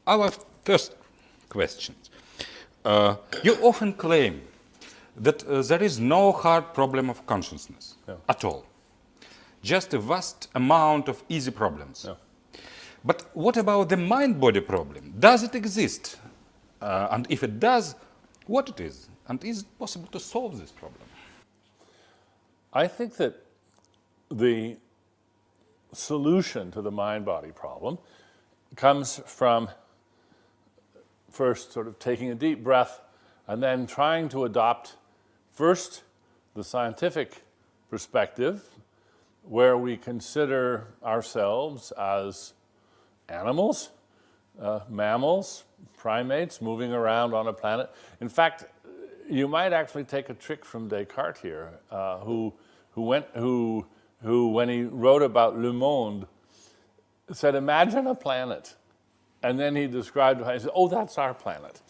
our first question. You often claim that there is no hard problem of consciousness at all. Just a vast amount of easy problems. But what about the mind-body problem? Does it exist? And if it does, what it is? And is it possible to solve this problem? I think that the solution to the mind-body problem comes from first sort of taking a deep breath and then trying to adopt first the scientific perspective, where we consider ourselves as animals, mammals, primates moving around on a planet. In fact, you might actually take a trick from Descartes here, who when he wrote about Le Monde, said, imagine a planet. And then he described it, he said, oh, that's our planet.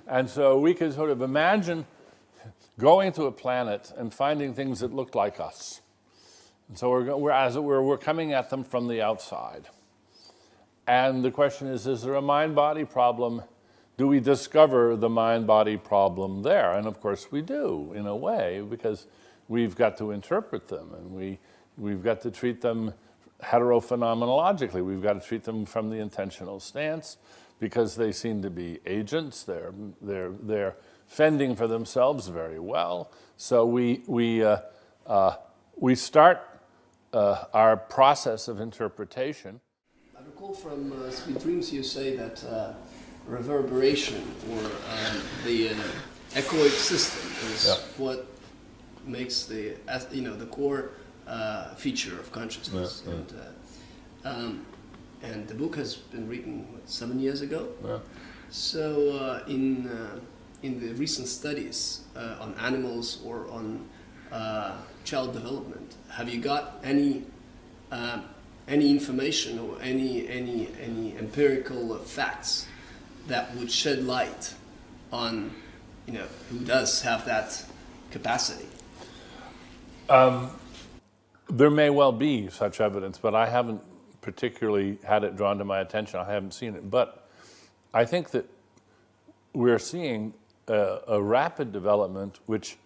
And so we could sort of imagine going to a planet and finding things that looked like us. And so we're coming at them from the outside. And the question is there a mind-body problem? Do we discover the mind-body problem there? And of course we do, in a way, because we've got to interpret them, and we've got to treat them heterophenomenologically. We've got to treat them from the intentional stance, because they seem to be agents. They're fending for themselves very well. So we start our process of interpretation. I recall from Sweet Dreams you say that reverberation or the echoic system is what makes the core feature of consciousness. And the book has been written 7 years ago. So in the recent studies on animals or on child development, have you got any information or any empirical facts that would shed light on who does have that capacity? There may well be such evidence, but I haven't particularly had it drawn to my attention. I haven't seen it. But I think that we're seeing a rapid development, which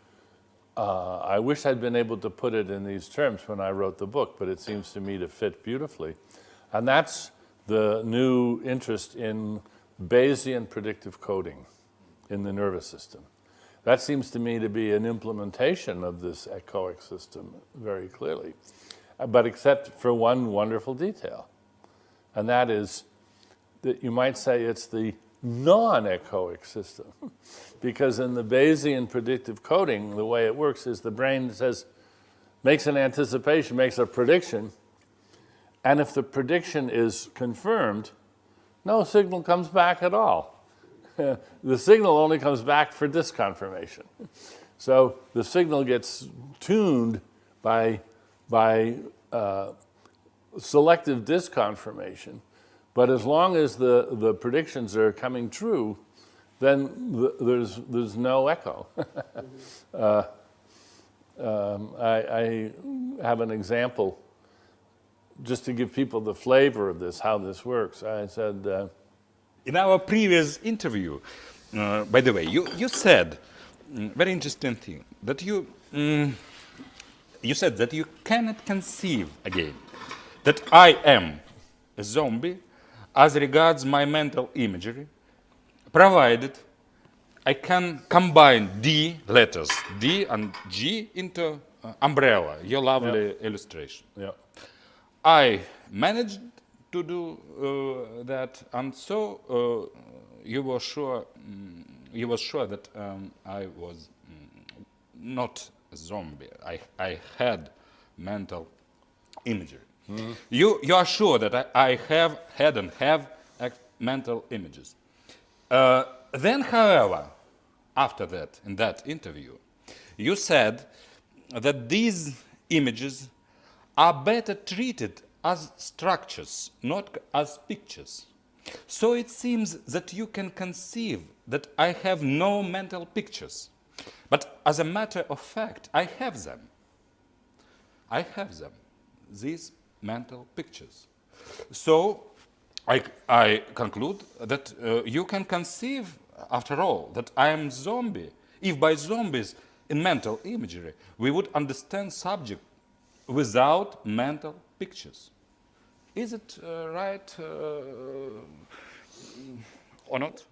I wish I'd been able to put it in these terms when I wrote the book, but it seems to me to fit beautifully. And that's the new interest in Bayesian predictive coding in the nervous system. That seems to me to be an implementation of this echoic system very clearly, but except for one wonderful detail. And that is that you might say it's the non-echoic system. Because in the Bayesian predictive coding, the way it works is the brain makes an anticipation, makes a prediction, and if the prediction is confirmed, no signal comes back at all. The signal only comes back for disconfirmation. So the signal gets tuned by selective disconfirmation. But as long as the predictions are coming true, then there's no echo. I have an example just to give people the flavor of this, how this works. I said, in our previous interview, by the way, you said very interesting thing that you said that you cannot conceive again that I am a zombie as regards my mental imagery, provided I can combine D letters, D and G into umbrella, your lovely illustration. I managed to do that, and so you were sure that I was not a zombie. I had mental imagery. You are sure that I have had and have mental images. Then, however, after that, in that interview, you said that these images are better treated as structures, not as pictures. So it seems that you can conceive that I have no mental pictures. But as a matter of fact, I have them. I have them, these mental pictures. So I conclude that you can conceive, after all, that I am zombie. If by zombies in mental imagery we would understand subject without mental pictures. Is it right or not?